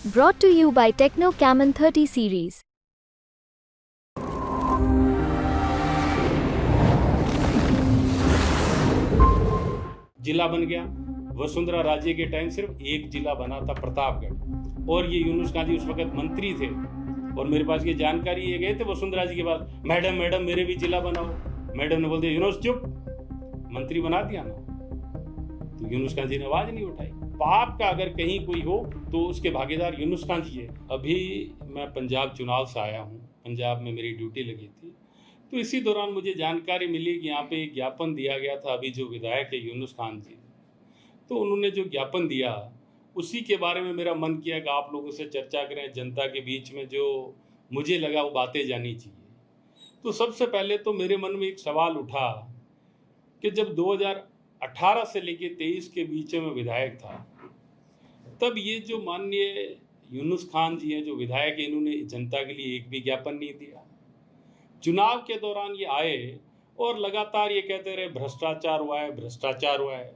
Brought to you by Techno Camon 30 series. जिला बन गया। वसुंधरा राजे के टाइम सिर्फ एक जिला बना था, प्रतापगढ़, और ये यूनुस खान जी उस वक्त मंत्री थे और मेरे पास ये जानकारी ये गए थे वसुंधरा जी के पास, मैडम मैडम मेरे भी जिला बनाओ। मैडम ने बोल दिया यूनुस चुप, मंत्री बना दिया ना। तो यूनुस खान जी ने आवाज नहीं उठाई। पाप का अगर कहीं कोई हो तो उसके भागीदार यूनुस खान जी है। अभी मैं पंजाब चुनाव से आया हूँ, पंजाब में मेरी ड्यूटी लगी थी, तो इसी दौरान मुझे जानकारी मिली कि यहाँ पे एक ज्ञापन दिया गया था। अभी जो विधायक है यूनुस खान जी, तो उन्होंने जो ज्ञापन दिया उसी के बारे में मेरा मन किया कि आप लोगों से चर्चा करें, जनता के बीच में जो मुझे लगा वो बातें जानी चाहिए। तो सबसे पहले तो मेरे मन में एक सवाल उठा कि जब 2018 से लेकर 23 के बीच में विधायक था, तब ये जो माननीय यूनुस खान जी हैं जो विधायक, इन्होंने जनता के लिए एक भी ज्ञापन नहीं दिया। चुनाव के दौरान ये आए और लगातार ये कहते रहे भ्रष्टाचार हुआ है, भ्रष्टाचार हुआ है।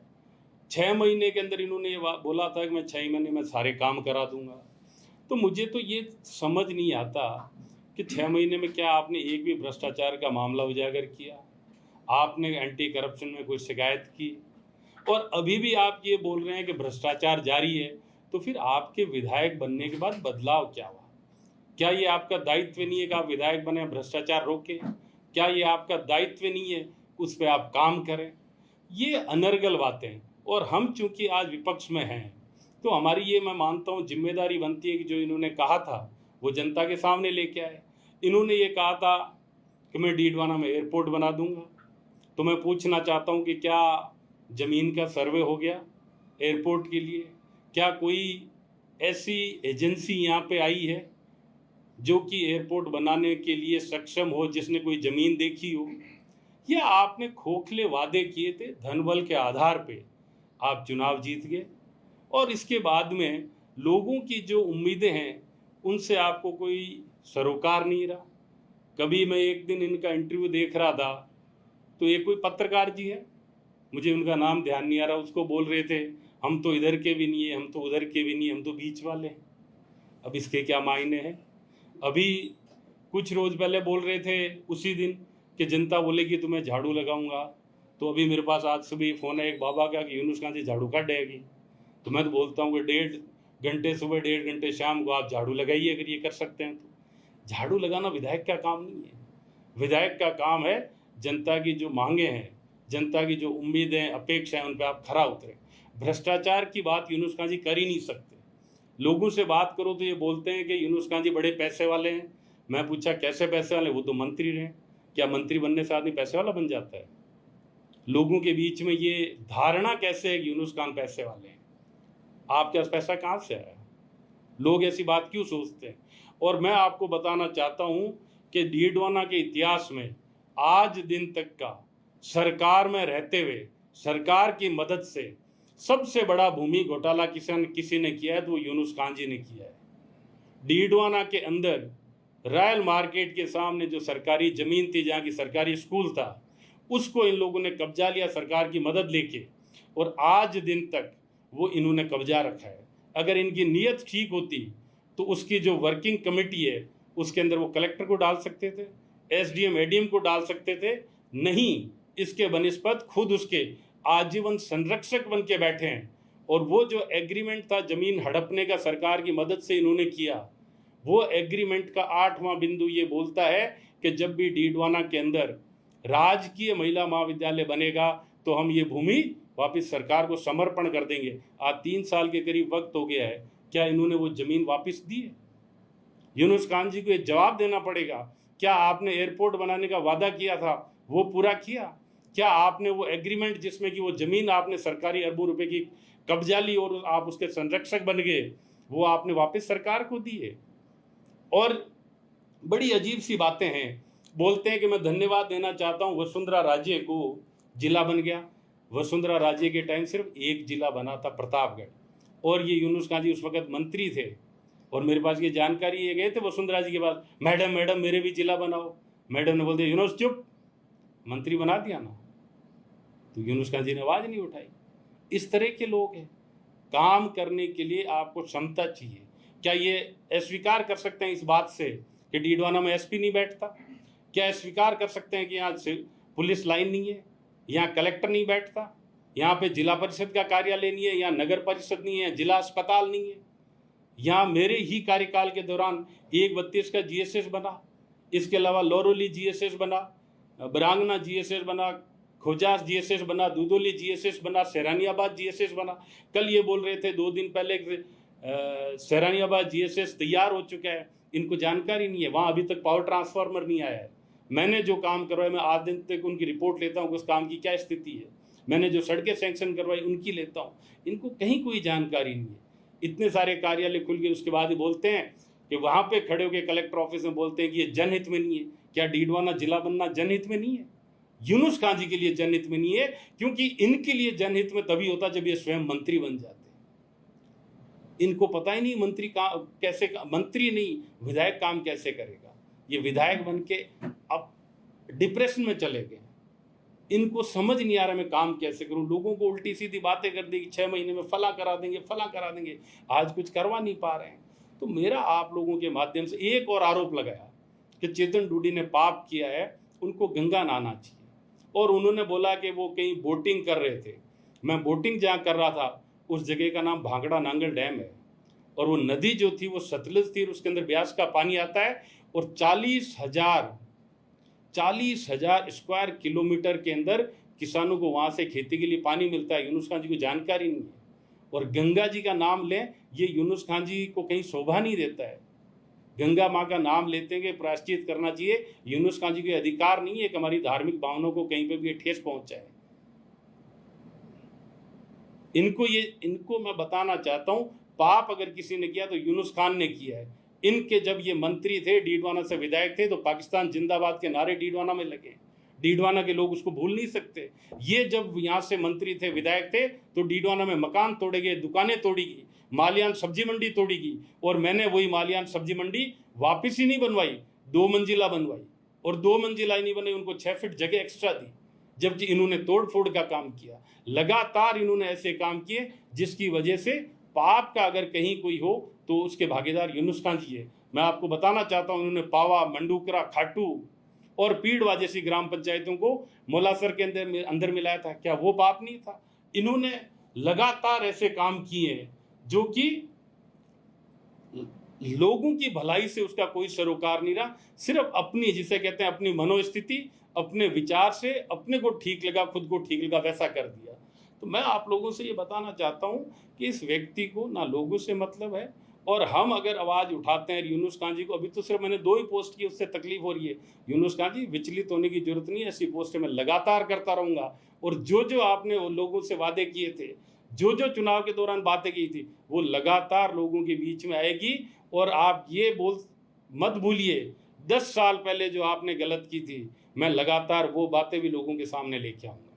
6 महीने के अंदर इन्होंने ये बोला था कि मैं 6 महीने में सारे काम करा दूंगा। तो मुझे तो ये समझ नहीं आता कि 6 महीने में क्या आपने एक भी भ्रष्टाचार का मामला उजागर किया, आपने एंटी करप्शन में कोई शिकायत की, और अभी भी आप ये बोल रहे हैं कि भ्रष्टाचार जारी है। तो फिर आपके विधायक बनने के बाद बदलाव क्या हुआ? क्या ये आपका दायित्व नहीं है कि आप विधायक बने, भ्रष्टाचार रोकें? क्या ये आपका दायित्व नहीं है उस पर आप काम करें? ये अनर्गल बातें। और हम चूंकि आज विपक्ष में हैं तो हमारी ये, मैं मानता हूँ, जिम्मेदारी बनती है कि जो इन्होंने कहा था वो जनता के सामने लेके आए। इन्होंने ये कहा था कि मैं डीडवाना में एयरपोर्ट बना दूंगा, तो मैं पूछना चाहता हूँ कि क्या ज़मीन का सर्वे हो गया एयरपोर्ट के लिए? क्या कोई ऐसी एजेंसी यहाँ पे आई है जो कि एयरपोर्ट बनाने के लिए सक्षम हो, जिसने कोई ज़मीन देखी हो? या आपने खोखले वादे किए थे, धन बल के आधार पे आप चुनाव जीत गए और इसके बाद में लोगों की जो उम्मीदें हैं उनसे आपको कोई सरोकार नहीं रहा। कभी मैं एक दिन इनका इंटरव्यू देख रहा था तो ये कोई पत्रकार जी है, मुझे उनका नाम ध्यान नहीं आ रहा, उसको बोल रहे थे हम तो इधर के भी नहीं है, हम तो उधर के भी नहीं, हम तो बीच वाले हैं। अब इसके क्या मायने हैं? अभी कुछ रोज़ पहले बोल रहे थे उसी दिन कि जनता बोलेगी तो मैं झाड़ू लगाऊंगा। तो अभी मेरे पास आज सुबह फ़ोन है एक बाबा का कि यूनुस खान जी झाड़ू काट देगी। तो मैं तो बोलता हूँ कि 1.5 घंटे सुबह, 1.5 घंटे शाम को आप झाड़ू लगाइए अगर ये कर सकते हैं तो। झाड़ू लगाना विधायक का काम नहीं है। विधायक का काम है जनता की जो मांगे हैं, जनता की जो उम्मीदें, अपेक्षाएं, उन पर आप खरा उतरे। भ्रष्टाचार की बात यूनुस खान जी कर ही नहीं सकते। लोगों से बात करो तो ये बोलते हैं कि यूनुस खान जी बड़े पैसे वाले हैं। मैं पूछा कैसे पैसे वाले? वो तो मंत्री रहे। क्या मंत्री बनने से आदमी पैसे वाला बन जाता है? लोगों के बीच में ये धारणा कैसे है कि यूनुस खान पैसे वाले हैं? आपके पास पैसा कहाँ से आया? लोग ऐसी बात क्यों सोचते हैं? और मैं आपको बताना चाहता हूँ कि डीडवाना के इतिहास में आज दिन तक का सरकार में रहते हुए सरकार की मदद से सबसे बड़ा भूमि घोटाला किसी ने किया है तो वो यूनुस खान जी ने किया है। डीडवाना के अंदर रॉयल मार्केट के सामने जो सरकारी ज़मीन थी, जहाँ की सरकारी स्कूल था, उसको इन लोगों ने कब्जा लिया सरकार की मदद लेके, और आज दिन तक वो इन्होंने कब्जा रखा है। अगर इनकी नीयत ठीक होती तो उसकी जो वर्किंग कमेटी है उसके अंदर वो कलेक्टर को डाल सकते थे, एसडीएम एडीएम को डाल सकते थे। नहीं, इसके बनिस्पत खुद उसके आजीवन संरक्षक बन के बैठे हैं। और वो जो एग्रीमेंट था ज़मीन हड़पने का सरकार की मदद से इन्होंने किया, वो एग्रीमेंट का 8वां बिंदु ये बोलता है कि जब भी डीडवाना के अंदर राजकीय महिला महाविद्यालय बनेगा तो हम ये भूमि वापस सरकार को समर्पण कर देंगे। आज 3 साल के करीब वक्त हो गया है, क्या इन्होंने वो ज़मीन वापस दी है? यूनुस खान जी को एक जवाब देना पड़ेगा। क्या आपने एयरपोर्ट बनाने का वादा किया था वो पूरा किया? क्या आपने वो एग्रीमेंट जिसमें कि वो ज़मीन आपने सरकारी अरबों रुपए की कब्जा ली और आप उसके संरक्षक बन गए, वो आपने वापस सरकार को दी है? और बड़ी अजीब सी बातें हैं। बोलते हैं कि मैं धन्यवाद देना चाहता हूँ वसुंधरा राजे को, जिला बन गया। वसुंधरा राजे के टाइम सिर्फ एक जिला बना था, प्रतापगढ़, और ये यूनुस खान जी उस वक्त मंत्री थे और मेरे पास ये जानकारी ये गए थे वसुंधरा जी के पास, मैडम मैडम मेरे भी जिला बनाओ। मैडम ने बोल दिया यूनुस चुप, मंत्री बना दिया ना। तो यूनुस खान जी ने आवाज़ नहीं उठाई। इस तरह के लोग हैं। काम करने के लिए आपको क्षमता चाहिए, क्या ये अस्वीकार कर सकते हैं इस बात से कि डीडवाना में एसपी नहीं बैठता? क्या स्वीकार कर सकते हैं कि यहाँ से पुलिस लाइन नहीं है, यहाँ कलेक्टर नहीं बैठता, यहाँ पे जिला परिषद का कार्यालय नहीं है, यहाँ नगर परिषद नहीं है, जिला अस्पताल नहीं है? यहाँ मेरे ही कार्यकाल के दौरान 132 का जीएसएस बना, इसके अलावा लोरोली जीएसएस बना, बरांगना जीएसएस बना, खोजास जीएसएस बना, दूदोली जीएसएस बना, सैरानियाबाद जीएसएस बना। कल ये बोल रहे थे 2 दिन पहले सैरानियाबाद जीएसएस तैयार हो चुका है, इनको जानकारी नहीं है, वहाँ अभी तक पावर ट्रांसफार्मर नहीं आया है। मैंने जो काम करवाया, मैं आज दिन तक उनकी रिपोर्ट लेता हूँ कि उस काम की क्या स्थिति है। मैंने जो सड़कें सैंक्शन करवाई उनकी लेता हूँ, इनको कहीं कोई जानकारी नहीं है। इतने सारे कार्यालय खुल गए, उसके बाद ही बोलते हैं कि वहाँ पे खड़े होकर कलेक्टर ऑफिस में बोलते हैं कि ये जनहित में नहीं है। क्या डीडवाना जिला बनना जनहित में नहीं है? यूनुस खान जी के लिए जनहित में नहीं है, क्योंकि इनके लिए जनहित में तभी होता जब ये स्वयं मंत्री बन जाते। इनको पता ही नहीं मंत्री कैसे मंत्री नहीं विधायक काम कैसे करेगा। ये विधायक बन के अब डिप्रेशन में चले गए। इनको समझ नहीं आ रहा मैं काम कैसे करूं। लोगों को उल्टी सीधी बातें कर दी कि 6 महीने में फला करा देंगे, आज कुछ करवा नहीं पा रहे हैं। तो मेरा आप लोगों के माध्यम से एक और आरोप लगाया कि चेतन डूडी ने पाप किया है, उनको गंगा नहाना चाहिए। और उन्होंने बोला कि वो कहीं बोटिंग कर रहे थे। मैं बोटिंग जहाँ कर रहा था उस जगह का नाम भांगड़ा नांगल डैम है, और वो नदी जो थी वो सतलुज थी, उसके अंदर ब्यास का पानी आता है, और 40,000 स्क्वायर किलोमीटर के अंदर किसानों को वहाँ से खेती के लिए पानी मिलता है। यूनुस खान जी को जानकारी नहीं है। और गंगा जी का नाम लें, ये यूनुस खान जी को कहीं शोभा नहीं देता है। गंगा माँ का नाम लेते हैं कि प्रायश्चित करना चाहिए। यूनुस खान जी को अधिकार नहीं है कि हमारी धार्मिक भावनाओं को कहीं पे भी ठेस पहुंचाए। इनको मैं बताना चाहता हूं, पाप अगर किसी ने किया तो यूनुस खान ने किया है। इनके जब ये मंत्री थे, डीडवाना से विधायक थे, तो पाकिस्तान जिंदाबाद के नारे डीडवाना में लगे। डीडवाना के लोग उसको भूल नहीं सकते। ये जब यहाँ से मंत्री थे, विधायक थे, तो डीडवाना में मकान तोड़े गए, दुकानें तोड़ी गई, मालियान सब्जी मंडी तोड़ी गई, और मैंने वही मालियान सब्जी मंडी वापिस ही नहीं बनवाई, 2 मंजिला बनवाई। और 2 मंजिला ही नहीं बने, उनको 6 फीट जगह एक्स्ट्रा दी, जबकि इन्होंने तोड़ फोड़ का काम किया। लगातार इन्होंने ऐसे काम किए जिसकी वजह से पाप का अगर कहीं कोई हो तो उसके भागीदार यूनुस खान जी है। मैं आपको बताना चाहता हूं, इन्होंने पावा, मंडूकरा, खाटू और पीड़वा जैसी ग्राम पंचायतों को मोलासर के अंदर मिलाया था। क्या वो पाप नहीं था? इन्होंने लगातार ऐसे काम किए हैं जो कि लोगों की भलाई से उसका कोई सरोकार नहीं रहा। सिर्फ अपनी, जिसे कहते हैं अपनी मनोस्थिति, अपने विचार से अपने को ठीक लगा, खुद को ठीक लगा, वैसा कर दिया। तो मैं आप लोगों से ये बताना चाहता हूं कि इस व्यक्ति को ना लोगों से मतलब है, और हम अगर आवाज़ उठाते हैं यूनुस खान जी को, अभी तो सिर्फ मैंने 2 ही पोस्ट की, उससे तकलीफ हो रही है। यूनुस खान जी, विचलित होने की जरूरत नहीं है, ऐसी पोस्टें मैं लगातार करता रहूँगा। और जो आपने लोगों से वादे किए थे, जो चुनाव के दौरान बातें की थी, वो लगातार लोगों के बीच में आएगी। और आप ये मत भूलिए, 10 साल पहले जो आपने गलत की थी, मैं लगातार वो बातें भी लोगों के सामने लेके आऊँगा।